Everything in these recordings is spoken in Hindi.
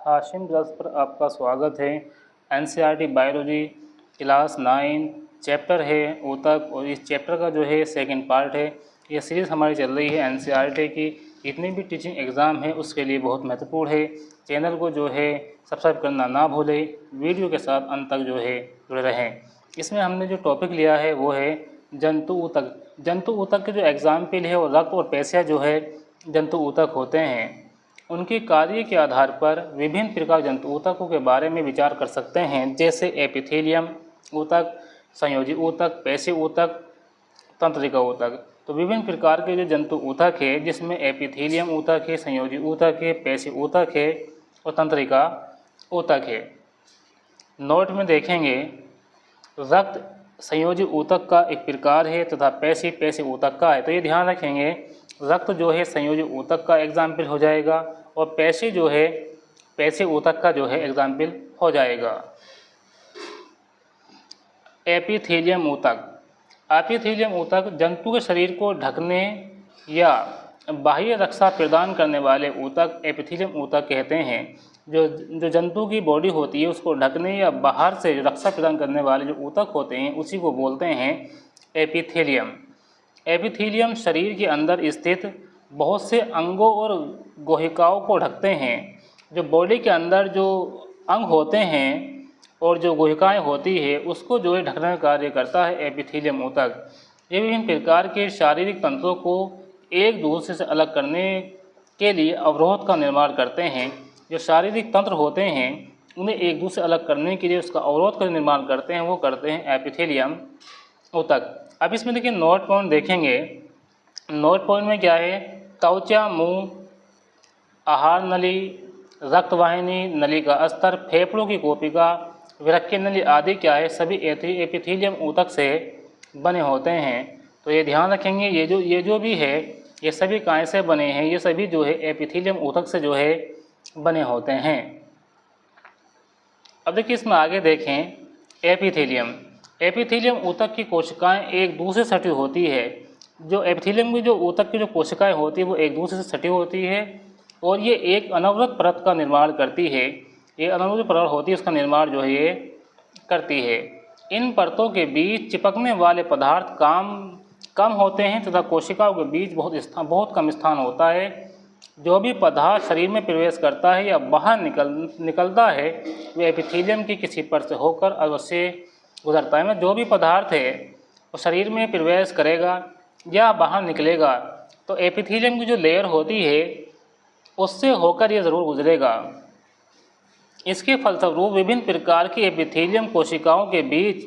हाशिम क्लास पर आपका स्वागत है। एनसीईआरटी बायोलॉजी क्लास 9 चैप्टर है ऊतक, और इस चैप्टर का जो है सेकंड पार्ट है। ये सीरीज़ हमारी चल रही है एनसीईआरटी की। जितने भी टीचिंग एग्ज़ाम है उसके लिए बहुत महत्वपूर्ण है। चैनल को जो है सब्सक्राइब करना ना भूलें, वीडियो के साथ अंत तक जो है जुड़े रहें। इसमें हमने जो टॉपिक लिया है वो है जंतु ऊतक। जंतु ऊतक के जो एग्जाम्पल है वो रक्त और पेशियाँ जो है जंतु ऊतक होते हैं। उनके कार्य के आधार पर विभिन्न प्रकार जंतु ऊतकों के बारे में विचार कर सकते हैं, जैसे एपिथेलियम ऊतक, संयोजी ऊतक, पेशी ऊतक, तंत्रिका ऊतक। तो विभिन्न प्रकार के जो जंतु ऊतक है जिसमें एपिथेलियम ऊतक है, संयोजी ऊतक है, पेशी ऊतक है और तंत्रिका ऊतक है। नोट में देखेंगे, रक्त संयोजी ऊतक का एक प्रकार है तथा पेशी ऊतक का है। तो ये ध्यान रखेंगे, रक्त जो है संयोजी ऊतक का एग्जाम्पल हो जाएगा और पेशी जो है पेशी ऊतक का जो है एग्जाम्पल हो जाएगा। एपिथेलियम ऊतक। एपिथेलियम ऊतक जंतु के शरीर को ढकने या बाह्य रक्षा प्रदान करने वाले ऊतक एपिथेलियम ऊतक कहते हैं। जो जंतु की बॉडी होती है उसको ढकने या बाहर से रक्षा प्रदान करने वाले जो ऊतक होते हैं उसी को बोलते हैं एपिथेलियम। एपिथेलियम शरीर के अंदर स्थित बहुत से अंगों और गुहिकाओं को ढकते हैं। जो बॉडी के अंदर जो अंग होते हैं और जो गुहिकाएँ होती है उसको जो है ढकने का कार्य करता है एपिथेलियम ऊतक। ये विभिन्न प्रकार के शारीरिक तंत्रों को एक दूसरे से अलग करने के लिए अवरोध का निर्माण करते हैं। जो शारीरिक तंत्र होते हैं उन्हें एक दूसरे से अलग करने के लिए उसका अवरोध का निर्माण करते हैं, वो करते हैं एपिथेलियम ऊतक। अब इसमें देखिए नोट पॉइंट देखेंगे। नोट पॉइंट में क्या है, त्वचा, मुंह, आहार नली, रक्तवाहिनी, नली का स्तर, फेफड़ों की कोशिका, वृक्क नली आदि क्या है, सभी एपिथेलियम ऊतक से बने होते हैं। तो ये ध्यान रखेंगे, ये जो भी है ये सभी काय से बने हैं, ये सभी जो है एपिथेलियम ऊतक से जो है बने होते हैं। अब देखिए इसमें आगे देखें, एपिथेलियम। एपिथेलियम ऊतक की कोशिकाएं एक दूसरे से सटी होती है। जो एपिथेलियम की जो ऊतक की जो कोशिकाएं होती है वो एक दूसरे से सटी होती है और ये एक अनवरत परत का निर्माण करती है। ये अनवरत परत होती है, उसका निर्माण जो है ये करती है। इन परतों के बीच चिपकने वाले पदार्थ कम होते हैं तथा कोशिकाओं के बीच बहुत कम स्थान होता है। जो भी पदार्थ शरीर में प्रवेश करता है या बाहर निकलता है वह एपिथेलियम की किसी परत से होकर अवश्य गुजरता है। जो भी पदार्थ है वो शरीर में प्रवेश करेगा या बाहर निकलेगा तो एपिथेलियम की जो लेयर होती है उससे होकर ये ज़रूर गुजरेगा। इसके फलस्वरूप विभिन्न प्रकार की एपिथेलियम कोशिकाओं के बीच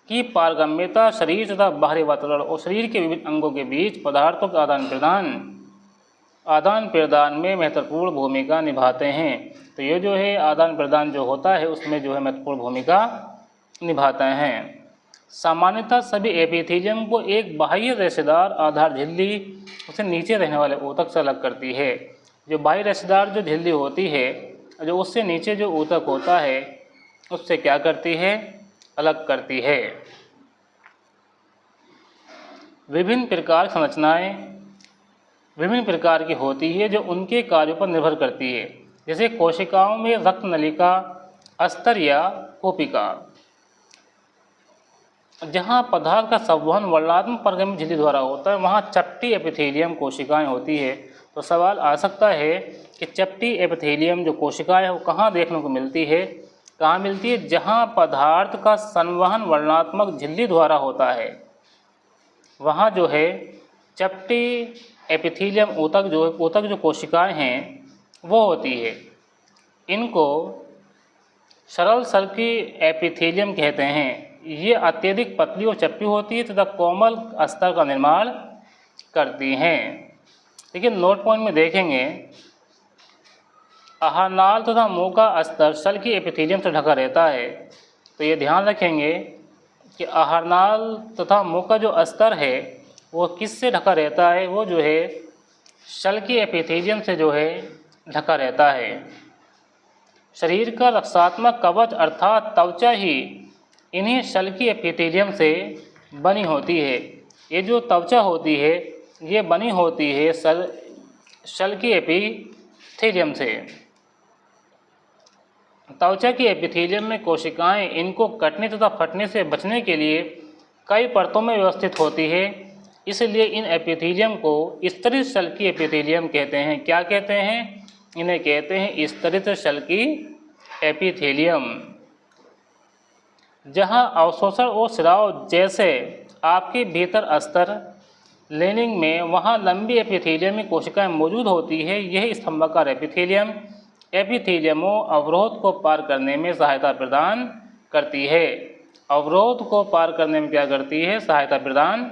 की पारगम्यता शरीर तथा बाहरी वातावरण और शरीर के विभिन्न अंगों के बीच पदार्थों का आदान प्रदान में महत्वपूर्ण भूमिका निभाते हैं। तो ये जो है आदान प्रदान जो होता है उसमें जो है महत्वपूर्ण भूमिका निभाते हैं। सामान्यतः सभी एपिथेलियम को एक बाह्य रेशेदार आधार झिल्ली उसे नीचे रहने वाले ऊतक से अलग करती है। जो बाह्य रेशेदार जो झिल्ली होती है जो उससे नीचे जो ऊतक होता है उससे क्या करती है, अलग करती है। विभिन्न प्रकार की संरचनाएं विभिन्न प्रकार की होती है जो उनके कार्यों पर निर्भर करती है। जैसे कोशिकाओं में रक्त नलिका, अस्तर या कोशिका, जहाँ पदार्थ का संवहन वर्णात्मक पारगम्य झिल्ली द्वारा होता है वहाँ चपटी एपिथेलियम कोशिकाएं होती है। तो सवाल आ सकता है कि चपटी एपिथेलियम जो कोशिकाएं है वो कहाँ देखने को मिलती है, कहाँ मिलती है, जहाँ पदार्थ का संवहन वर्णात्मक झिल्ली द्वारा होता है वहाँ जो है चपटी एपिथेलियम ऊतक जो कोशिकाएं हैं वो होती है। इनको सरल सल्की एपिथेलियम कहते हैं। ये अत्यधिक पतली और चपटी होती है तथा कोमल अस्तर का निर्माण करती हैं। देखिए नोट पॉइंट में देखेंगे, आहारनाल तथा मुंह का अस्तर सल्की एपिथेलियम से ढका रहता है। तो ये ध्यान रखेंगे कि आहारनाल तथा मुंह का जो अस्तर है वो किससे ढका रहता है, वो जो है सल्की एपिथेलियम से जो है ढका रहता है। शरीर का रक्षात्मक कवच अर्थात त्वचा ही इन्हीं सल्की एपिथेलियम से बनी होती है। ये जो त्वचा होती है ये बनी होती है सल्की एपिथेलियम से। त्वचा की एपिथेलियम में कोशिकाएं इनको कटने तथा फटने से बचने के लिए कई परतों में व्यवस्थित होती है, इसलिए इन एपिथेलियम को स्तरित शल्की एपिथेलियम कहते हैं। क्या कहते हैं? इन्हें कहते हैं स्तरित शल्की एपिथेलियम। जहां अवशोषण और स्राव जैसे आपके भीतर अस्तर लेनिंग में वहां लंबी एपिथेलियम में कोशिकाएं मौजूद होती है। यह स्तंभाकार एपिथेलियम एपिथेलियमों अवरोध को पार करने में सहायता प्रदान करती है। अवरोध को पार करने में क्या करती है? सहायता प्रदान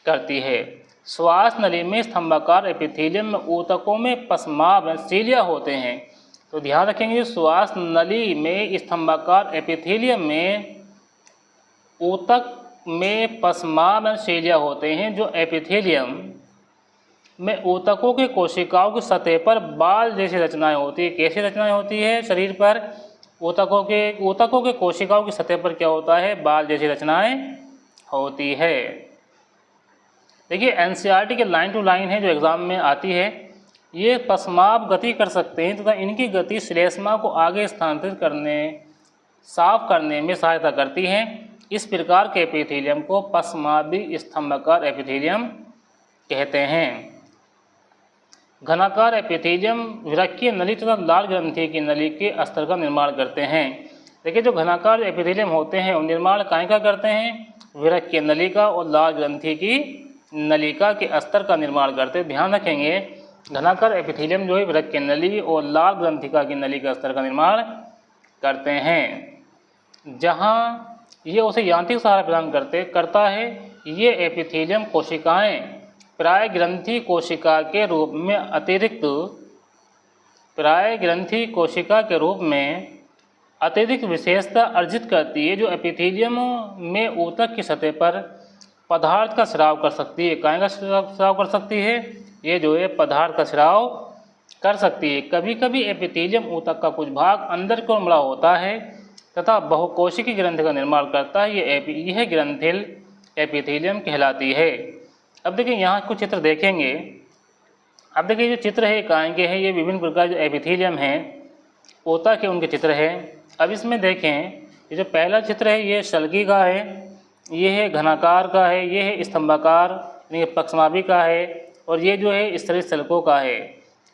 करती है। श्वास नली में स्तंभाकार एपिथेलियम में ऊतकों में पश्माब सीलिया होते हैं। तो ध्यान रखेंगे, श्वास नली में स्तंभाकार एपिथेलियम में ऊतक में पश्माब सीलिया होते हैं, जो एपिथेलियम में ऊतकों के कोशिकाओं की सतह पर बाल जैसी रचनाएं होती है। कैसी रचनाएं होती है? शरीर पर ऊतकों के कोशिकाओं की सतह पर क्या होता है? बाल जैसी रचनाएं होती है। देखिए एनसीईआरटी के लाइन टू लाइन है जो एग्ज़ाम में आती है। ये पश्माब गति कर सकते हैं तथा इनकी गति श्लेष्मा को आगे स्थानांतरित करने, साफ करने में सहायता करती है। इस प्रकार के एपिथेलियम को पश्माबी स्तंभाकार एपिथेलियम कहते हैं। घनाकार एपिथेलियम विरक्कीय नली तथा लाल ग्रंथि की नली के अस्तर का निर्माण करते हैं। देखिए जो घनाकार एपिथेलियम होते हैं वो निर्माण काय का करते हैं? विरक्कीय नलिका और लाल ग्रंथि की नलिका के अस्तर का निर्माण करते हैं। ध्यान रखेंगे, घनाकार एपिथेलियम जो है विरक्कीय नली और लाल ग्रंथिका की नली के अस्तर का निर्माण करते हैं। जहाँ ये उसे यांत्रिक सहारा प्रदान करता है। ये एपिथेलियम कोशिकाएं प्राय ग्रंथि कोशिका के रूप में अतिरिक्त विशेषता अर्जित करती है, जो एपिथेलियम में ऊतक की सतह पर पदार्थ का स्राव कर सकती है। काय का स्राव कर सकती है? ये जो है पदार्थ का स्राव कर सकती है। कभी कभी एपिथेलियम ऊतक का कुछ भाग अंदर की ओर मुड़ा होता है तथा बहुकोशिकी ग्रंथि का निर्माण करता है। यह ग्रंथिल एपिथेलियम कहलाती है। अब देखिए यहाँ कुछ चित्र देखेंगे। अब देखिए जो चित्र है काय के हैं? ये विभिन्न प्रकार जो एपिथेलियम हैं ऊतक के उनके चित्र है। अब इसमें देखें, ये जो पहला चित्र है ये शल्की का है, ये है घनाकार का है, ये है स्तंभाकार यानी पश्माबी का है, और ये जो है स्तरित शल्कों का है।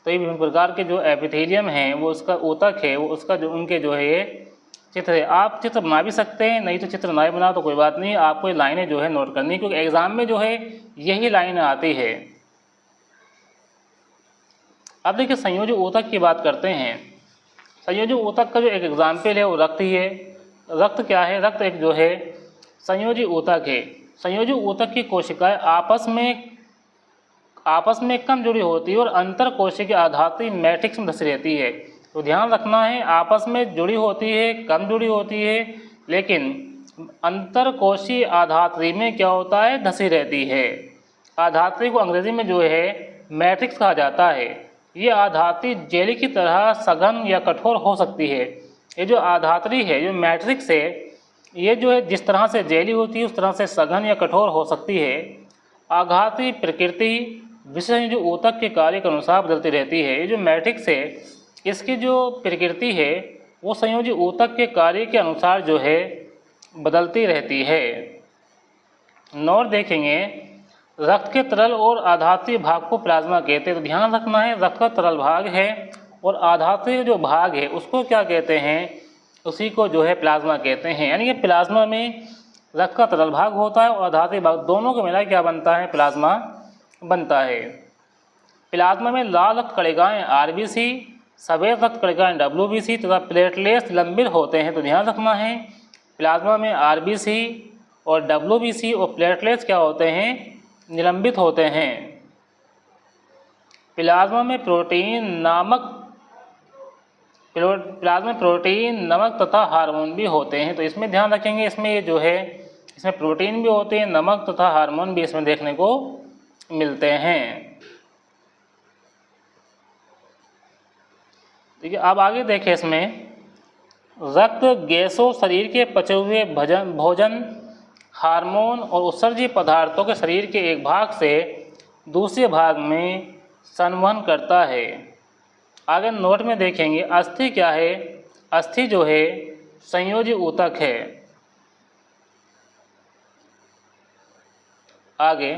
तो ये विभिन्न प्रकार के जो एपिथेलियम हैं वो उसका ऊतक है, वो उसका जो उनके जो है ये चित्र है। आप चित्र बना भी सकते हैं, नहीं तो चित्र ना बना तो कोई बात नहीं, आपको ये लाइनें जो है नोट करनी, क्योंकि एग्जाम में जो है यही लाइन आती है। अब देखिए संयोजी ऊतक की बात करते हैं। संयोजी ऊतक का जो एक एग्जाम्पल है वो रक्त ही है। रक्त क्या है? रक्त एक जो है संयोजी ऊतक है। संयोजी ऊतक की कोशिकाएं आपस में कम जुड़ी होती है और अंतर कोशिकीय आधात्री मैट्रिक्स में धसी रहती है। तो ध्यान रखना है, आपस में जुड़ी होती है, कम जुड़ी होती है, लेकिन अंतर कोशीय आधात्री में क्या होता है? धसी रहती है। आधात्री को अंग्रेजी में जो है मैट्रिक्स कहा जाता है। ये आधात्री जेली की तरह सघन या कठोर हो सकती है। ये जो आधात्री है, जो मैट्रिक्स है, ये जो है जिस तरह से जेली होती है उस तरह से सघन या कठोर हो सकती है। आघाती प्रकृति विशेष जो ऊतक के कार्य के अनुसार बदलती रहती है। ये जो मैट्रिक्स है इसकी जो प्रकृति है वो संयोजी ऊतक के कार्य के अनुसार जो है बदलती रहती है। नोट देखेंगे, रक्त के तरल और आधात्य भाग को प्लाज्मा कहते हैं। तो ध्यान रखना है, रक्त का तरल भाग है और आधात्य जो भाग है उसको क्या कहते हैं? उसी को जो है प्लाज्मा कहते हैं। यानी कि प्लाज्मा में रक्त का तरल भाग होता है और आधात्य भाग, दोनों को मिला क्या बनता है? प्लाज्मा बनता है। प्लाज्मा में लाल रक्त कणिकाएं आरबीसी, सफ़ेद रक्त कणिकाएं डब्ल्यूबीसी तथा प्लेटलेट्स लंबित होते हैं। तो ध्यान रखना है, प्लाज्मा में आरबीसी और डब्ल्यूबीसी और प्लेटलेट्स क्या होते हैं? निलंबित होते हैं। प्लाज्मा में प्रोटीन, नमक तथा हार्मोन भी होते हैं। तो इसमें ध्यान रखेंगे, इसमें ये जो है इसमें प्रोटीन भी होते हैं, नमक तथा हार्मोन भी इसमें देखने को मिलते हैं। देखिए अब आगे देखें, इसमें रक्त गैसों, शरीर के पचे हुए भोजन, हार्मोन और उत्सर्जी पदार्थों के शरीर के एक भाग से दूसरे भाग में संवहन करता है। आगे नोट में देखेंगे, अस्थि क्या है? अस्थि जो है संयोजी ऊतक है। आगे,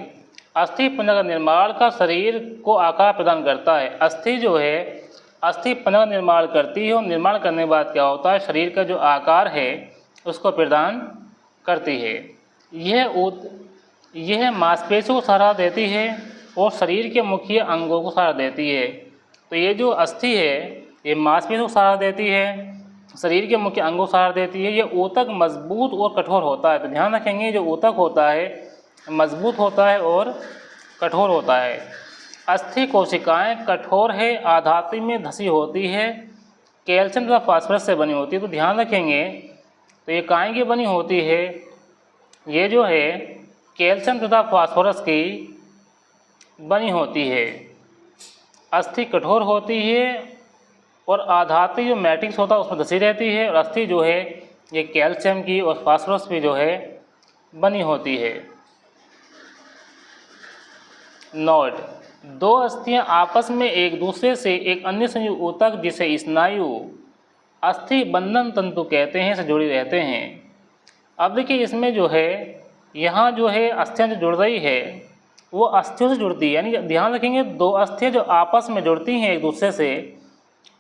अस्थि पंजर का निर्माण का शरीर को आकार प्रदान करता है। अस्थि जो है अस्थि पंजर का निर्माण करती है और निर्माण करने के बाद क्या होता है, शरीर का जो आकार है उसको प्रदान करती है। यह मांसपेशियों को सहारा देती है और शरीर के मुख्य अंगों को सहारा देती है। तो ये जो अस्थि है ये मांसपेशियों को सहारा देती है, शरीर के मुख्य अंगों को सहारा देती है। ये ऊतक मजबूत और कठोर होता है। तो ध्यान रखेंगे, जो ऊतक होता है मजबूत होता है और कठोर होता है। अस्थि कोशिकाएं कठोर है, आधात्रि में धसी होती है, कैल्शियम तथा फास्फोरस से बनी होती है। तो ध्यान रखेंगे, तो ये काहे की बनी होती है, ये जो है कैल्शियम तथा फास्फोरस की बनी होती है। अस्थि कठोर होती है और आधात्रि जो मैट्रिक्स होता है उसमें धसी रहती है, और अस्थि जो है ये कैल्शियम की और फास्फोरस की जो है बनी होती है। नोट, दो अस्थियां आपस में एक दूसरे से एक अन्य संयुक्त ऊतक जिसे स्नायु अस्थि बंधन तंतु कहते हैं से जुड़ी रहते हैं। अब देखिए, इसमें जो है यहाँ जो है अस्थियां जो जुड़ रही है वो अस्थियों से जुड़ती है। यानी ध्यान रखेंगे, दो अस्थियां जो आपस में जुड़ती हैं एक दूसरे से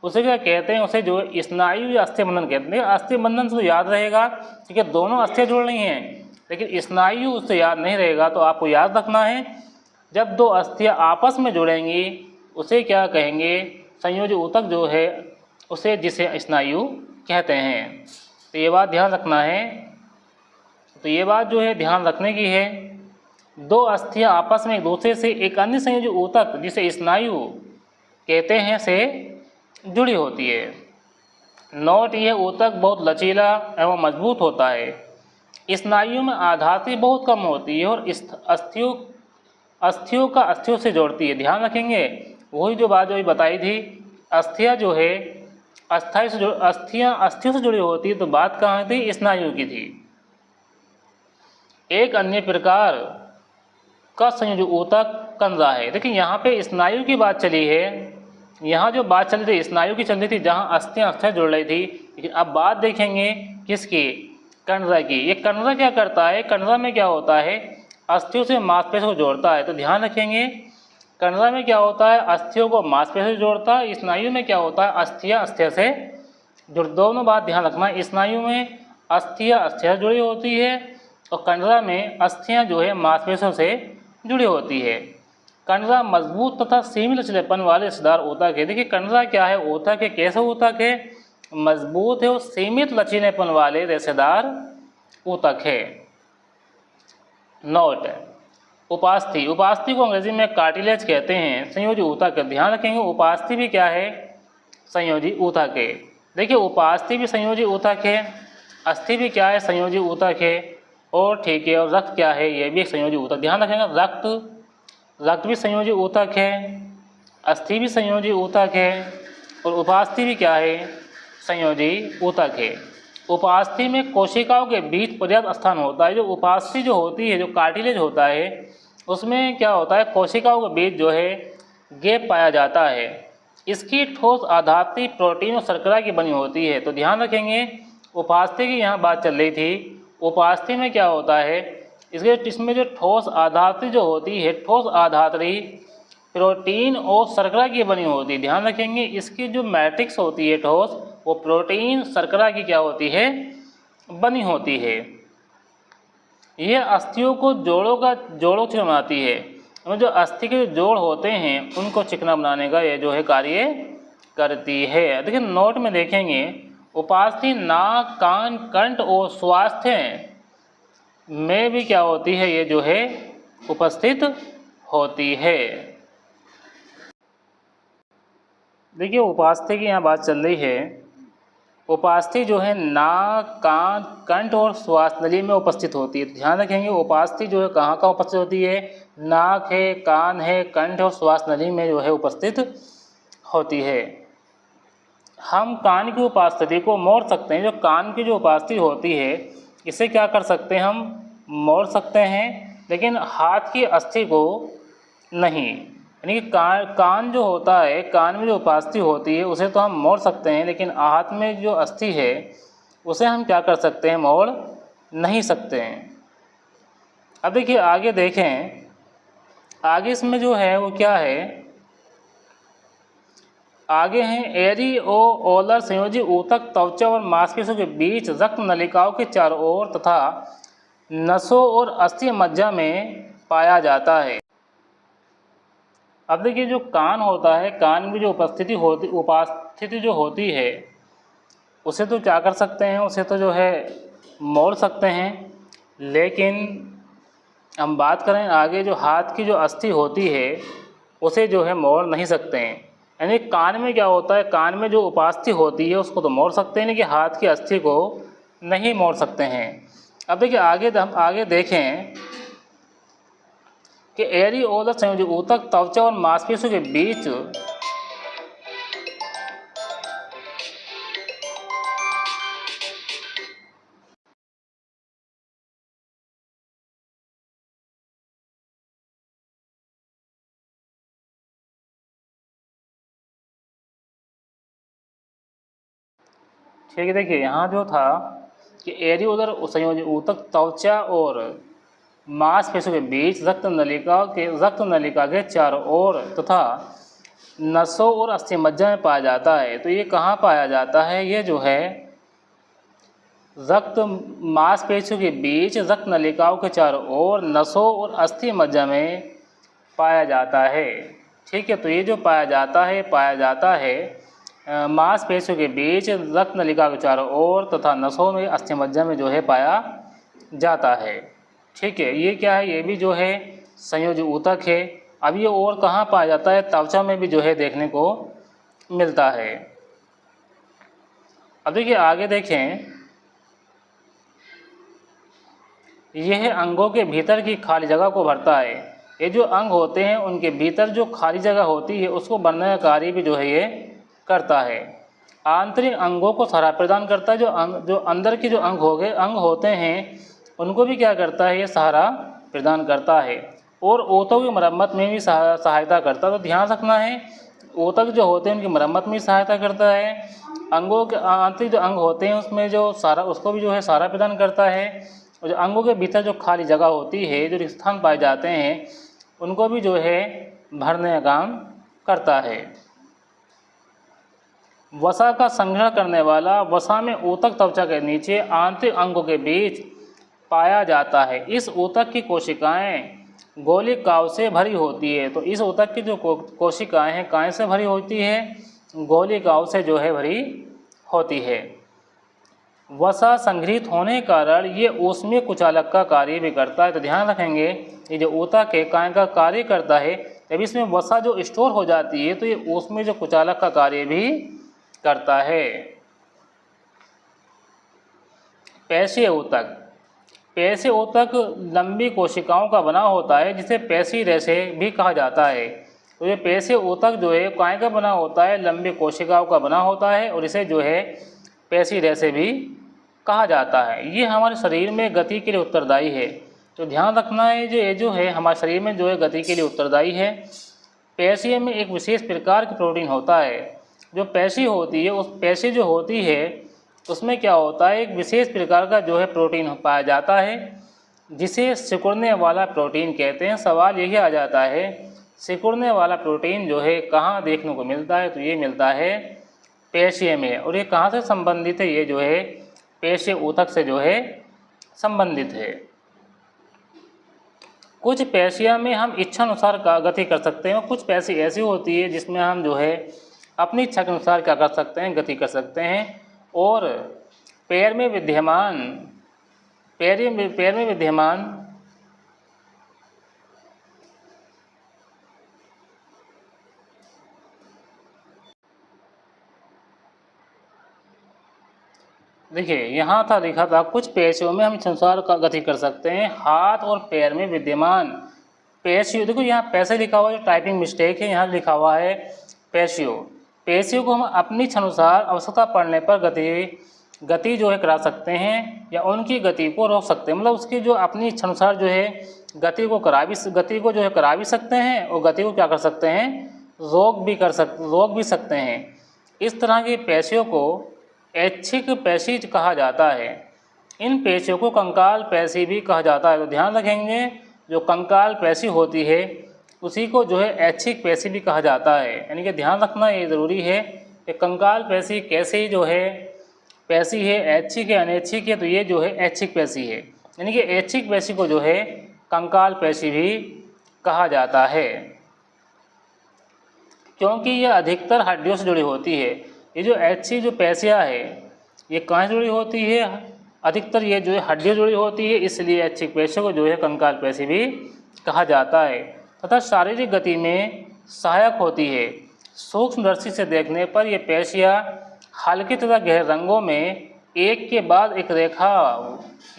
उसे क्या कहते हैं, उसे जो स्नायु या अस्थि बंधन कहते हैं। अस्थि बंधन से तो याद रहेगा क्योंकि दोनों अस्थियां जुड़ रही हैं, लेकिन स्नायु उससे याद नहीं रहेगा। तो आपको याद रखना है, जब दो अस्थियां आपस में जुड़ेंगी उसे क्या कहेंगे, संयोजी ऊतक जो है उसे जिसे स्नायु कहते हैं। तो ये बात ध्यान रखना है। तो ये बात जो है ध्यान रखने की है, दो अस्थियां आपस में एक दूसरे से एक अन्य संयोजी ऊतक जिसे स्नायु कहते हैं से जुड़ी होती है। नोट, यह ऊतक बहुत लचीला एवं मजबूत होता है। स्नायु में आधात्रि बहुत कम होती है और अस्थियों का अस्थियों से जोड़ती है। ध्यान रखेंगे, वही जो बात जो बताई थी, अस्थियां जो है अस्थियां अस्थियों से जुड़ी होती है, तो बात कहाँ थी, स्नायु की थी। एक अन्य प्रकार का संयोजी ऊतक कंदरा है। देखिए, यहाँ पे स्नायु की बात चली है, यहाँ जो बात चली थी स्नायु की चल रही थी, जहाँ अस्थियां जुड़ रही थी। लेकिन अब बात देखेंगे किसकी, कंदरा की। ये कंदरा क्या करता है, कंदरा में क्या होता है, अस्थियों से मांसपेशियों को जोड़ता है। तो ध्यान रखेंगे, कंदरा में क्या होता है, अस्थियों को मांसपेशियों से जोड़ता है। स्नायु में क्या होता है, अस्थियां से जुड़, दोनों बात ध्यान रखना है। स्नायु में अस्थियां जुड़ी होती है और कंदरा में अस्थियां जो है मांसपेशियों से जुड़ी होती है। कंदरा मजबूत तथा सीमित लचीलेपन वाले रेशेदार ऊतक है। देखिए, कंदरा क्या है, ऊतक है, कैसा ऊतक है, मजबूत है और सीमित लचीलेपन वाले रेशेदार ऊतक है। नोट, उपास्थि, उपास्थि को अंग्रेजी में कार्टिलेज कहते हैं, संयोजी ऊतक है। ध्यान रखेंगे, उपास्थि भी क्या है, संयोजी ऊतक है। देखिए, उपास्थि भी संयोजी ऊतक है, अस्थि भी क्या है, संयोजी ऊतक है, और ठीक है, और रक्त क्या है, यह भी एक संयोजी ऊतक। ध्यान रखेंगे, रक्त भी संयोजी ऊतक है, अस्थि भी संयोजी ऊतक है, और उपास्थि भी क्या है, संयोजी ऊतक है। उपास्थि में कोशिकाओं के बीच पर्याप्त स्थान होता है। जो उपास्थि जो होती है, जो कार्टिलेज होता है, उसमें क्या होता है, कोशिकाओं के बीच जो है गैप पाया जाता है। इसकी ठोस आधात्रि प्रोटीन और शर्करा की बनी होती है। तो ध्यान रखेंगे, उपास्थि की यहाँ बात चल रही थी। उपास्थि में क्या होता है, इसमें जो ठोस आधात्रि जो होती है, ठोस आधात्रि प्रोटीन और शर्करा की बनी होती है। ध्यान रखेंगे, इसकी जो मैट्रिक्स होती है ठोस, वो प्रोटीन शर्करा की क्या होती है, बनी होती है। यह अस्थियों को जोड़ों चिकना बनाती है। और जो अस्थि के जोड़ होते हैं उनको चिकना बनाने का ये जो है कार्य करती है। देखिए, नोट में देखेंगे, उपास्थि नाक, कान, कंठ और स्वास्थ्य में भी क्या होती है, ये जो है उपस्थित होती है। देखिए, उपास्थि की यहाँ बात चल रही है। उपास्थि जो है नाक, कान, कंठ और स्वास्थ्य नली में उपस्थित होती है। ध्यान रखेंगे, उपास्थि जो है कहाँ कहाँ उपस्थित होती है, नाक है, कान है, कंठ और स्वास्थ्य नली में जो है उपस्थित होती है। हम कान की उपस्थिति को मोड़ सकते हैं। जो कान की जो उपस्थिति होती है, इसे क्या कर सकते हैं, हम मोड़ सकते हैं, लेकिन हाथ की अस्थि को नहीं। यानी कि कान जो होता है, कान में जो उपास्थि होती है उसे तो हम मोड़ सकते हैं, लेकिन आहत में जो अस्थि है उसे हम क्या कर सकते हैं, मोड़ नहीं सकते हैं। अब देखिए आगे देखें, आगे इसमें जो है वो क्या है, आगे हैं एरी ओ ओलर संयोजी ऊतक त्वचा और मांसपेशियों के बीच, रक्त नलिकाओं के चारों ओर तथा नसों और अस्थि मज्जा में पाया जाता है। अब देखिए जो कान होता है, कान में जो उपास्थिति जो होती है उसे तो क्या कर सकते हैं, उसे तो जो है मोड़ सकते हैं, लेकिन हम बात करें आगे जो हाथ की जो अस्थि होती है उसे जो है मोड़ नहीं सकते हैं। यानी कान में क्या होता है, कान में जो उपास्थि होती है उसको तो मोड़ सकते हैं, लेकिन हाथ की अस्थि को नहीं मोड़ सकते हैं। अब देखिए हम आगे देखें कि एरी ओलर संयोजी ऊतक त्वचा और मांसपेशियों के बीच ठीक है। देखिए यहाँ जो था कि एरी ओलर संयोजी ऊतक त्वचा और मांसपेशियों के बीच रक्त नलिका के चारों ओर तथा नसों और अस्थि मज्जा में पाया जाता है। तो ये कहाँ पाया जाता है, ये जो है रक्त मांसपेशियों के बीच रक्त नलिकाओं के चारों ओर नसों और अस्थि मज्जा में पाया जाता है। ठीक है, तो ये जो पाया जाता है मांसपेशियों के बीच रक्त नलिका के चारों ओर तथा नसों में अस्थि मज्जा में जो है पाया जाता है। ठीक है, ये क्या है, ये भी जो है संयोजी ऊतक है। अब ये और कहाँ पाया जाता है, त्वचा में भी जो है देखने को मिलता है। अब देखिए आगे देखें, यह अंगों के भीतर की खाली जगह को भरता है। ये जो अंग होते हैं उनके भीतर जो खाली जगह होती है उसको भरने का कार्य भी जो है ये करता है। आंतरिक अंगों को सहारा प्रदान करता है। जो अंदर के जो अंग होते हैं उनको भी क्या करता है, ये सहारा प्रदान करता है और ऊतकों की मरम्मत में भी सहायता करता है। तो ध्यान रखना है, ऊतक जो होते हैं उनकी मरम्मत में सहायता करता है। अंगों के आंतरिक जो अंग होते हैं उसमें जो सारा उसको भी जो है सहारा प्रदान करता है। और जो अंगों के भीतर जो खाली जगह होती है, जो स्थान पाए जाते हैं, उनको भी जो है भरने का काम करता है। वसा का संग्रहण करने वाला वसा में ऊतक त्वचा के नीचे आंतरिक अंगों के बीच पाया जाता है। इस ऊतक की कोशिकाएं गोलिकाओं से भरी होती है। तो इस ऊतक की जो कोशिकाएं हैं काय से भरी होती है, गोलिकाओं से जो है भरी होती है। वसा संग्रहित होने के कारण ये ऊष्मीय कुचालक का कार्य भी करता है। तो ध्यान रखेंगे, ये जो ऊतक है काय का कार्य करता है, जब इसमें वसा जो स्टोर हो जाती है तो ये ऊष्मीय जो कुचालक का कार्य भी करता है। पेशीय ऊतक, पेशीय ऊतक लंबी कोशिकाओं का बना होता है जिसे पेशी रेशे भी कहा जाता है। तो ये पेशीय ऊतक जो है काय का बना होता है, लंबी कोशिकाओं का बना होता है और इसे जो है पेशी रेशे भी कहा जाता है। ये हमारे शरीर में गति के लिए उत्तरदायी है। तो ध्यान रखना है, ये जो है हमारे शरीर में जो है गति के लिए उत्तरदायी है। पेशी में एक विशेष प्रकार की प्रोटीन होता है। जो पेशी होती है, उस पेशी जो होती है उसमें क्या होता है, एक विशेष प्रकार का जो है प्रोटीन पाया जाता है जिसे सिकुड़ने वाला प्रोटीन कहते हैं। सवाल यही आ जाता है, सिकुड़ने वाला प्रोटीन जो है कहाँ देखने को मिलता है, तो ये मिलता है पेशीय में। और ये कहाँ से संबंधित है, ये जो है पेशीय ऊतक से जो है संबंधित है। कुछ पेशियाँ में हम इच्छा अनुसार का गति कर सकते हैं और कुछ पेशी ऐसी होती है जिसमें हम जो है अपनी इच्छा के अनुसार क्या कर सकते हैं, गति कर सकते हैं। और पैर में विद्यमान देखिए यहाँ था लिखा था कुछ पेशियों में हम इस अनुसार का गति कर सकते हैं। हाथ और पैर में विद्यमान पेशियों, देखो यहाँ पैसे लिखा हुआ है, जो टाइपिंग मिस्टेक है, यहाँ लिखा हुआ है पेशियों को हम अपनी इच्छानुसार आवश्यकता पड़ने पर गति जो है करा सकते हैं या उनकी गति को रोक सकते हैं। मतलब उसकी जो अपनी इच्छानुसार जो है गति को जो है करा भी सकते हैं और गति को क्या कर सकते हैं, रोक भी सकते हैं। इस तरह की पेशियों को ऐच्छिक पेशी कहा जाता है। इन पेशियों को कंकाल पेशी भी कहा जाता है। तो ध्यान रखेंगे, जो कंकाल पेशी होती है उसी को जो है ऐच्छिक पेशी भी कहा जाता है। यानी कि ध्यान रखना ये ज़रूरी है कि कंकाल पेशी कैसी जो है पेशी है, ऐच्छिक है अनैच्छिक है, तो ये जो है ऐच्छिक पेशी है। यानी कि ऐच्छिक पेशी को जो है कंकाल पेशी भी कहा जाता है, क्योंकि यह अधिकतर हड्डियों से जुड़ी होती है। ये जो ऐच्छिक जो पेशियाँ है ये कहाँ से जुड़ी होती है, अधिकतर ये जो है हड्डियों से जुड़ी होती है, इसलिए ऐच्छिक पेशियों को जो है कंकाल पेशी भी कहा जाता है तथा शारीरिक गति में सहायक होती है। सूक्ष्मदर्शी से देखने पर ये पेशियाँ हल्के तथा गहरे रंगों में एक के बाद एक रेखा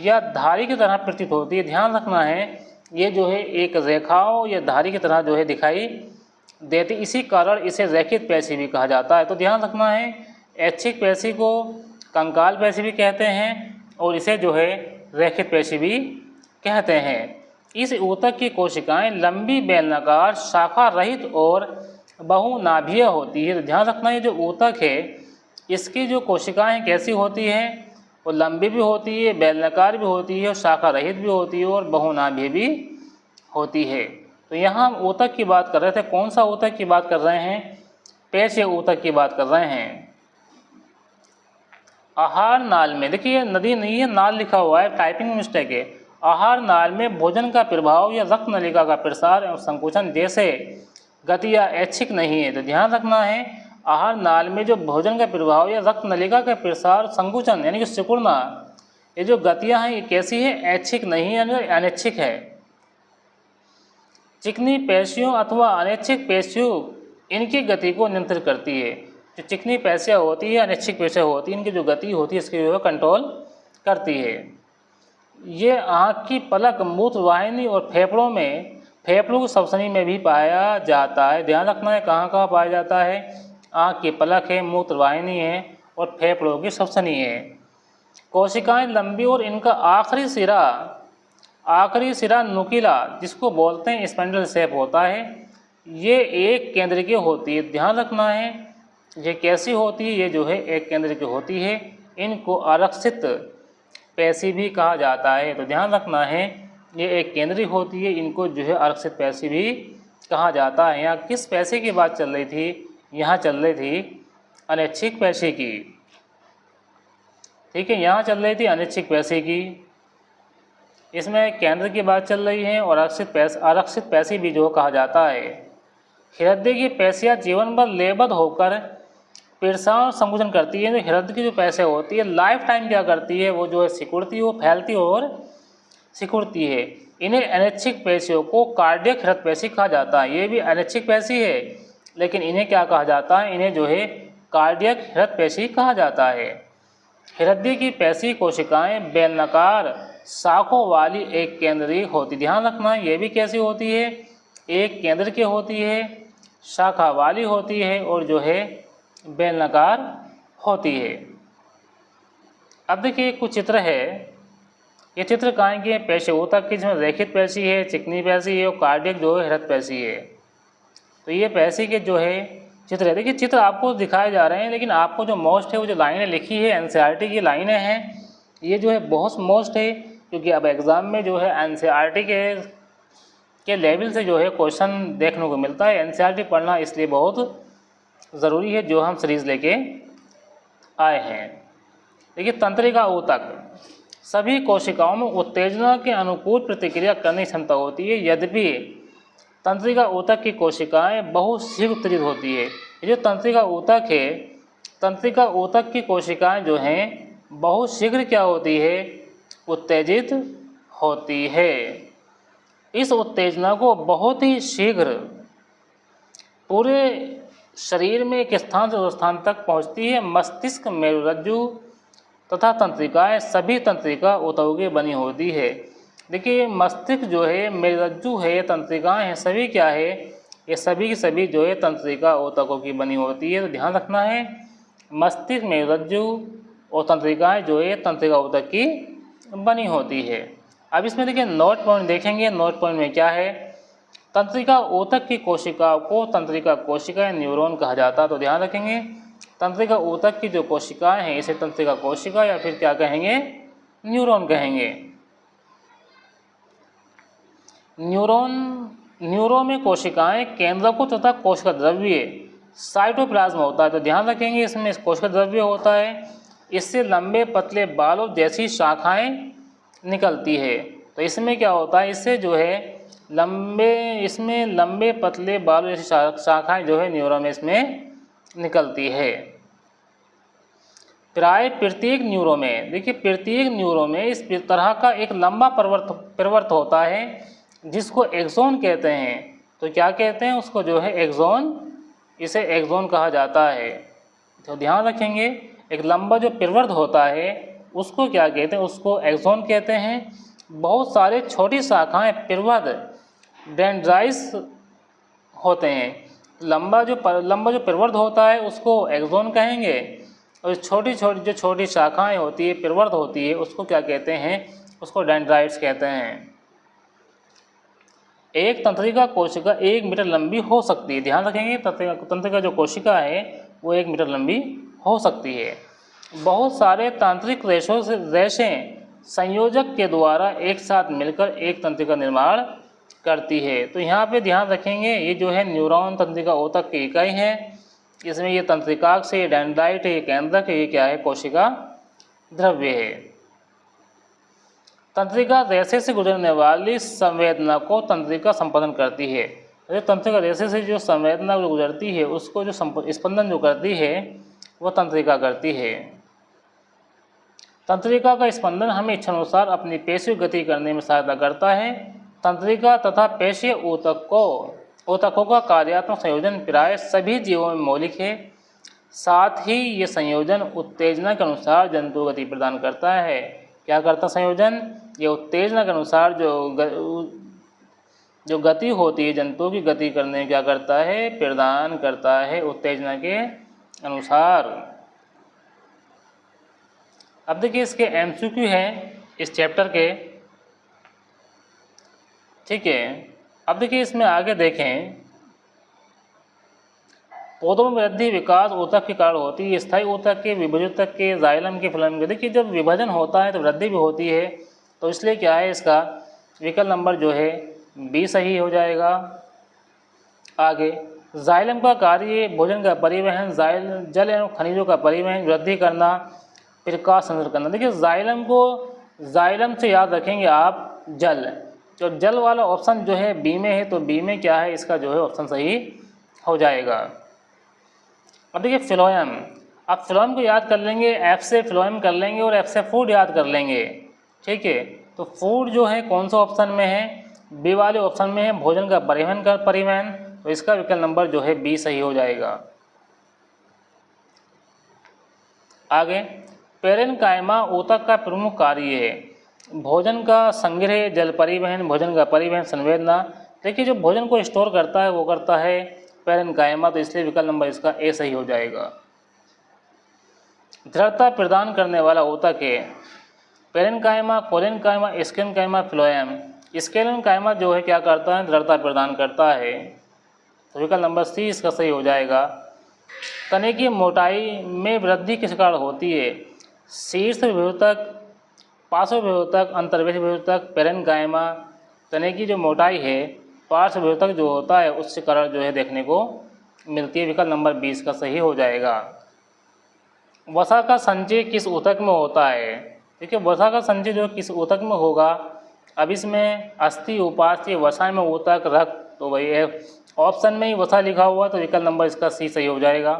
या धारी की तरह प्रतीत होती है। ध्यान रखना है, ये जो है एक रेखाओं या धारी की तरह जो है दिखाई देती, इसी कारण इसे रैखिक पेशी भी कहा जाता है। तो ध्यान रखना है, ऐच्छिक पेशी को कंकाल पेशी भी कहते हैं और इसे जो है रैखिक पेशी भी कहते हैं। इस ऊतक की कोशिकाएं लंबी बेलनाकार शाखा रहित और बहुनाभीय होती है। तो ध्यान रखना, ये जो ऊतक है इसकी जो कोशिकाएं कैसी होती हैं, वो लंबी भी होती है, बेलनाकार भी होती है और शाखा रहित भी होती है और बहुनाभीय भी होती है। तो यहाँ हम ऊतक की बात कर रहे थे। कौन सा ऊतक की बात कर रहे हैं, पेशीय ऊतक की बात कर रहे हैं। आहार नाल में, देखिए नदी नहीं है, नाल लिखा हुआ है, टाइपिंग मिस्टेक है। आहार नाल में भोजन का प्रभाव या रक्त नलिका का प्रसार एवं संकुचन जैसे गतियाँ ऐच्छिक नहीं है। तो ध्यान रखना है, आहार नाल में जो भोजन का प्रभाव या रक्त नलिका का प्रसार संकुचन यानी कि सिकुड़ना, ये जो गतियाँ हैं ये कैसी है, ऐच्छिक नहीं है यानी अनैच्छिक है। चिकनी पेशियों अथवा अनैच्छिक पेशियों इनकी गति को नियंत्रित करती है। जो चिकनी पेशियाँ होती है, अनैच्छिक पेशियाँ होती है, इनकी जो गति होती है इसकी जो है कंट्रोल करती है। ये आँख की पलक, मूत्रवाहिनी और फेफड़ों की सवसनी में भी पाया जाता है। ध्यान रखना है, कहाँ कहाँ पाया जाता है, आँख की पलक है, मूत्रवाहिनी है और फेफड़ों की सवसनी है। कोशिकाएं लंबी और इनका आखिरी सिरा नुकीला, जिसको बोलते हैं स्पाइंडल शेप होता है। ये एक केंद्र की होती है। ध्यान रखना है, ये कैसी होती है, ये जो है एक केंद्र की होती है। इनको आरक्षित पेशी भी कहा जाता है। तो ध्यान रखना है, ये एक केंद्रीय होती है, इनको जो है आरक्षित पेशी भी कहा जाता है। यहाँ किस पेशी की बात चल रही थी, यहाँ चल रही थी अनैच्छिक पेशी की। ठीक है, यहाँ चल रही थी अनैच्छिक पेशी की, इसमें केंद्र की बात चल रही है और आरक्षित पेशी भी जो कहा जाता है। हृदय की पेशियाँ जीवन भर लेबद्ध होकर प्रसार और संकुचन करती है। तो हृदय की जो पेशियाँ होती है लाइफ टाइम क्या करती है, वो जो है सिकुड़ती है, वो फैलती और सिकुड़ती है। इन्हें अनैच्छिक पेशियों को कार्डियक हृदय पेशी कहा जाता है। ये भी अनैच्छिक पेशी है, लेकिन इन्हें क्या कहा जाता है, इन्हें जो है कार्डियक हृदय पेशी कहा जाता है। हृदय की पेशी कोशिकाएं बेलनाकार शाखों वाली एक केंद्रीय होती। ध्यान रखना, ये भी कैसी होती है, एक केंद्र की होती है, शाखा वाली होती है और जो है बेलनाकार होती है। अब देखिए कुछ चित्र है, ये चित्र कहाँ के पेशी ऊतक की, जिसमें रैखिक पेशी है, चिकनी पेशी है और कार्डियक जो है हृदय पेशी है। तो ये पेशी के जो है चित्र है। देखिए चित्र आपको दिखाए जा रहे हैं, लेकिन आपको जो मोस्ट है वो जो लाइनें लिखी है एनसीईआरटी की लाइनें हैं, ये जो है बहुत मोस्ट है, क्योंकि अब एग्ज़ाम में जो है एनसीईआरटी के लेवल से जो है क्वेश्चन देखने को मिलता है। एनसीईआरटी पढ़ना इसलिए बहुत ज़रूरी है जो हम सीरीज़ लेके आए हैं। देखिए तंत्रिका ऊतक, सभी कोशिकाओं में उत्तेजना के अनुकूल प्रतिक्रिया करने की क्षमता होती है। यद्यपि तंत्रिका ऊतक की कोशिकाएं बहुत शीघ्र उत्तेजित होती है। ये जो तंत्रिका ऊतक है, तंत्रिका ऊतक की कोशिकाएं जो हैं बहुत शीघ्र क्या होती है, उत्तेजित होती है। इस उत्तेजना को बहुत ही शीघ्र पूरे शरीर में एक स्थान से दूसरे स्थान तक पहुंचती है। मस्तिष्क, मेरुरज्जु तथा तंत्रिकाएं सभी तंत्रिका ऊतकों की बनी होती है। देखिए मस्तिष्क जो है, मेरुरज्जु है, तंत्रिकाएं हैं, सभी क्या है, ये सभी की सभी जो है तंत्रिका ऊतकों की बनी होती है। तो ध्यान रखना है, मस्तिष्क, मेरुरज्जु और तंत्रिकाएं जो है तंत्रिका ऊतक की बनी होती है। अब इसमें देखिए नोट पॉइंट देखेंगे। नोट पॉइंट में क्या है, तंत्रिका ऊतक की कोशिका को तंत्रिका कोशिका या न्यूरॉन कहा जाता है। तो ध्यान रखेंगे, तंत्रिका ऊतक की जो कोशिकाएं हैं इसे तंत्रिका कोशिका या फिर क्या कहेंगे, न्यूरॉन कहेंगे। न्यूरॉन में कोशिकाएं केंद्रकों तथा कोशिका द्रव्य साइटोप्लाज्म होता है। तो ध्यान रखेंगे इसमें कोशिका द्रव्य होता है, इससे लंबे पतले बालों जैसी शाखाएं निकलती है। तो इसमें क्या होता है, इससे जो है लंबे पतले बालों जैसी शाखाएं जो है न्यूरॉन में इसमें निकलती है। प्राय प्रत्येक न्यूरॉन में, देखिए प्रत्येक न्यूरॉन में इस तरह का एक लंबा प्रवर्त होता है जिसको एक्सोन कहते हैं। तो क्या कहते हैं उसको, जो है एक्सोन, इसे एक्सोन कहा जाता है। तो ध्यान रखेंगे, एक लंबा जो प्रवर्त होता है उसको क्या कहते हैं, उसको एक्सोन कहते हैं। बहुत सारे छोटी शाखाएं प्रवर्त डेंड्राइट्स होते हैं। लंबा जो प्रवर्त होता है उसको एक्सोन कहेंगे, और छोटी शाखाएं होती है, प्रवर्त होती है, उसको क्या कहते हैं, उसको डेंड्राइट्स कहते हैं। एक तंत्रिका कोशिका 1 मीटर लंबी हो सकती है। ध्यान रखेंगे, तंत्रिका जो कोशिका है वो 1 मीटर लंबी हो सकती है। बहुत सारे तांत्रिक रेशें संयोजक के द्वारा एक साथ मिलकर एक तंत्रिका निर्माण करती है। तो यहाँ पे ध्यान रखेंगे, ये जो है न्यूरॉन तंत्रिका ऊतक की इकाई है। इसमें ये तंत्रिकाक्ष है, ये डेंड्राइट है, ये केंद्रक है, ये क्या है, कोशिका द्रव्य है। तंत्रिका रेशे से गुजरने वाली संवेदना को तंत्रिका संपादन करती है। तो तंत्रिका रेशे से जो संवेदना जो गुजरती है उसको जो स्पंदन जो करती है वो तंत्रिका करती है। तंत्रिका का स्पंदन हमें इच्छानुसार अपनी पेशी गति करने में सहायता करता है। तंत्रिका तथा पेशीय ऊतकों का कार्यात्मक संयोजन प्राय सभी जीवों में मौलिक है। साथ ही ये संयोजन उत्तेजना के अनुसार जंतु गति प्रदान करता है। क्या करता संयोजन, ये उत्तेजना के अनुसार जो गति होती है जंतु की गति करने में क्या करता है, प्रदान करता है उत्तेजना के अनुसार। अब देखिए इसके MCQ हैं इस चैप्टर के, ठीक है। अब देखिए इसमें आगे देखें, पौधों में वृद्धि विकास ऊतक के कारण होती है। स्थायी ऊतक के, विभजित ऊतक के, जाइलम के, फिल्म के। देखिए जब विभाजन होता है तो वृद्धि भी होती है, तो इसलिए क्या है, इसका विकल्प नंबर जो है B सही हो जाएगा। आगे, जाइलम का कार्य भोजन का परिवहन, जल एवं खनिजों का परिवहन, वृद्धि करना, प्रकाश संचरण करना। देखिए जाइलम से याद रखेंगे आप जल, तो जल वाला ऑप्शन जो है B में है, तो B में क्या है, इसका जो है ऑप्शन सही हो जाएगा। अब देखिए फ्लोएम, अब फ्लोएम को याद कर लेंगे, F से फ्लोएम कर लेंगे और F से फूड याद कर लेंगे, ठीक है। तो फूड जो है कौन सा ऑप्शन में है, B वाले ऑप्शन में है, भोजन का परिवहन, तो इसका विकल्प नंबर जो है B सही हो जाएगा। आगे, पेरेन्काइमा ऊतक का प्रमुख कार्य है भोजन का संग्रह, जल परिवहन, भोजन का परिवहन, संवेदना। देखिए जो भोजन को स्टोर करता है वो करता है पेरेन्काइमा, तो इसलिए विकल्प नंबर इसका A सही हो जाएगा। दृढ़ता प्रदान करने वाला ऊतक है पेरेन्काइमा, कोलेन्काइमा, स्केलेन्काइमा, फ्लोएम। स्केलेन्काइमा जो है क्या करता है, दृढ़ता प्रदान करता है, तो विकल्प नंबर C इसका सही हो जाएगा। तने की मोटाई में वृद्धि किस कारण होती है, शीर्ष विभूतक, पार्श्व विभूतक, अंतर्वेश विभूतक, पेरेन्काइमा। तने की जो मोटाई है पार्श्व विभूतक जो होता है उससे कारण जो है देखने को मिलती है, विकल्प नंबर 20 का सही हो जाएगा। वसा का संचय किस ऊतक में होता है, देखिए वसा का संचय जो किस ऊतक में होगा, अब इसमें अस्थि, उपास्थि, वसा में ऊतक, रक्त, तो वही है ऑप्शन में ही वसा लिखा हुआ, तो विकल्प नंबर इसका C सही हो जाएगा।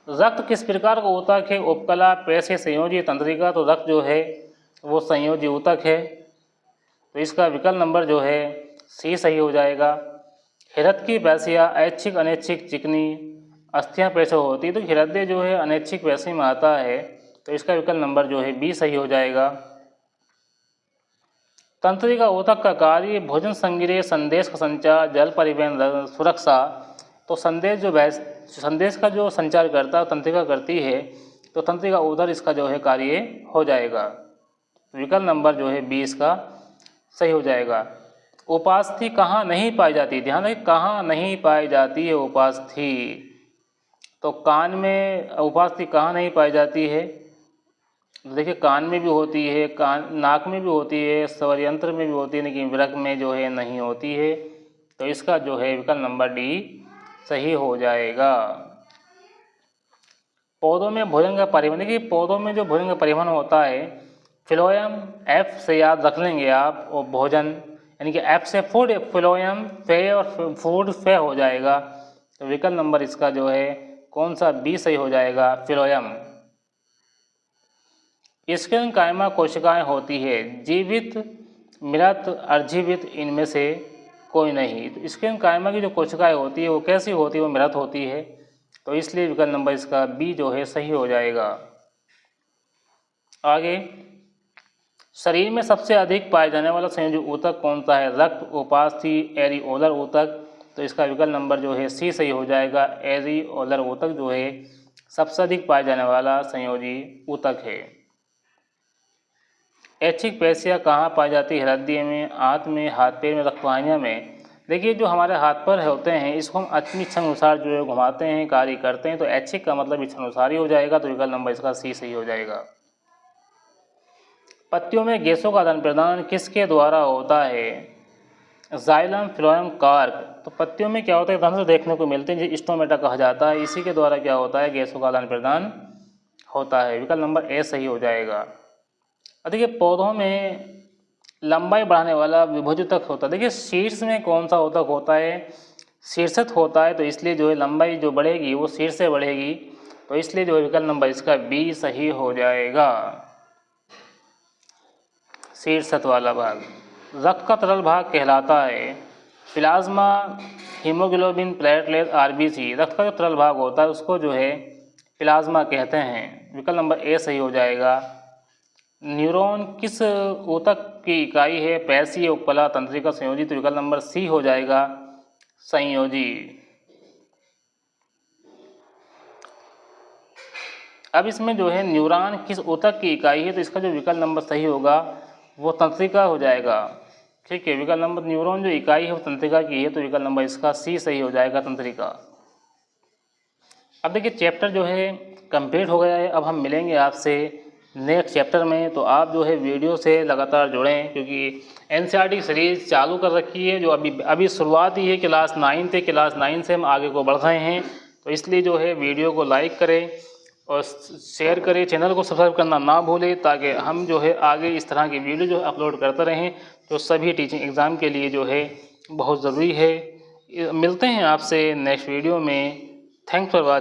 रक्त किस प्रकार का ऊतक है, उपकला, पेशी, संयोजी, तंत्रिका। तो रक्त जो है वो संयोजी ऊतक है, तो इसका विकल्प नंबर जो है C सही हो जाएगा। हृदय की पेशियाँ ऐच्छिक, अनैच्छिक, चिकनी अस्थियाँ पेशी होती है, तो हृदय जो है अनैच्छिक पेशी में आता है, तो इसका विकल्प नंबर जो है B सही हो जाएगा। तंत्रिका ऊतक का कार्य भोजन संग्रह, संदेश का संचार, जल परिवहन, सुरक्षा। तो संदेश का जो संचार करता है तंत्रिका करती है, तो तंत्रिका ऊतक इसका जो है कार्य हो जाएगा। तो विकल्प नंबर जो है 20 का सही हो जाएगा। उपास्थि कहाँ नहीं पाई जाती, ध्यान रखिए कहाँ नहीं पाई जाती है उपास्थि। तो कान में उपास्थि कहाँ नहीं पाई जाती है, तो देखिए कान में भी होती है, कान नाक में भी होती है, स्वर यंत्र में भी होती है, लेकिन वृक्क में जो है नहीं होती है। तो इसका जो है विकल्प नंबर डी सही हो जाएगा। पौधों में भोजन का परिवहन, देखिए पौधों में जो भोजन का परिवहन होता है फिलोयम, एफ से याद रख लेंगे आप, और भोजन यानी कि एफ से फूड, फिलोयम फे और फूड फे हो जाएगा। तो विकल्प नंबर इसका जो है कौन सा, बी सही हो जाएगा, फिलोयम। स्क्रीन कायमा कोशिकाएं होती है, जीवित, मृत, अर्जीवित, इनमें से कोई नहीं। तो स्क्रीन कायमा की जो कोशिकाएं होती है वो कैसी होती है, वो मृत होती है। तो इसलिए विकल्प नंबर इसका बी जो है सही हो जाएगा। आगे, शरीर में सबसे अधिक पाए जाने वाला संयोजी ऊतक कौन सा है, रक्त, उपास्थि, एरिओलर ऊतक। तो इसका विकल्प नंबर जो है सी सही हो जाएगा। एरिओलर ऊतक जो है सबसे अधिक पाए जाने वाला संयोजी ऊतक है। ऐच्छिक पेशियाँ कहाँ पाई जाती है, हृदय में, आंत में, हाथ पैर में, रक्तवाहिनियों में। देखिए जो हमारे हाथ पर होते हैं इसको हम अपनी इच्छा अनुसार जो है घुमाते हैं, कार्य करते हैं। तो ऐच्छिक का मतलब इच्छा अनुसार ही हो जाएगा। तो विकल्प नंबर इसका सी सही हो जाएगा। पत्तियों में गैसों का आदान प्रदान किसके द्वारा होता है, जाइलम, फ्लोएम, कार्क। तो पत्तियों में क्या होता है, तंत्र देखने को मिलते हैं, जिसे स्टोमेटा कहा जाता है। इसी के द्वारा क्या होता है, गैसों का आदान प्रदान होता है। विकल्प नंबर ए सही हो जाएगा। देखिए पौधों में लंबाई बढ़ाने वाला विभोजतक होता है। देखिए शीर्ष में कौन सा ऊतक होता है, शीर्षस्थ होता है। तो इसलिए जो है लंबाई जो बढ़ेगी वो शीर्ष से बढ़ेगी। तो इसलिए जो है विकल्प नंबर इसका बी सही हो जाएगा, शीर्षस्थ वाला भाग। रक्त का तरल भाग कहलाता है प्लाज्मा, हीमोग्लोबिन, प्लेटलेट, आरबीसी। रक्त का जो तरल भाग होता है उसको जो है प्लाज्मा कहते हैं। विकल्प नंबर ए सही हो जाएगा। न्यूरॉन किस ऊतक की इकाई है, पेशी, उपकला, तंत्रिका, संयोजी। तो विकल्प नंबर सी हो जाएगा, संयोजी। अब इसमें जो है न्यूरॉन किस ऊतक की इकाई है, तो इसका जो विकल्प नंबर सही होगा वो तंत्रिका हो जाएगा। ठीक है, विकल्प नंबर न्यूरॉन जो इकाई है वो तंत्रिका की है। तो विकल्प नंबर इसका सी सही हो जाएगा, तंत्रिका। अब देखिए चैप्टर जो है कंप्लीट हो गया है। अब हम मिलेंगे आपसे नेक्स्ट चैप्टर में। तो आप जो है वीडियो से लगातार जुड़ें, क्योंकि एनसीईआरटी सीरीज़ चालू कर रखी है जो अभी शुरुआत ही है। क्लास 9 से, क्लास 9 से हम आगे को बढ़ रहे हैं। तो इसलिए जो है वीडियो को लाइक करें और शेयर करें, चैनल को सब्सक्राइब करना ना भूलें, ताकि हम जो है आगे इस तरह की वीडियो जो अपलोड करते रहें, जो सभी टीचिंग एग्ज़ाम के लिए जो है बहुत ज़रूरी है। मिलते हैं आपसे नेक्स्ट वीडियो में। Thanks for watching.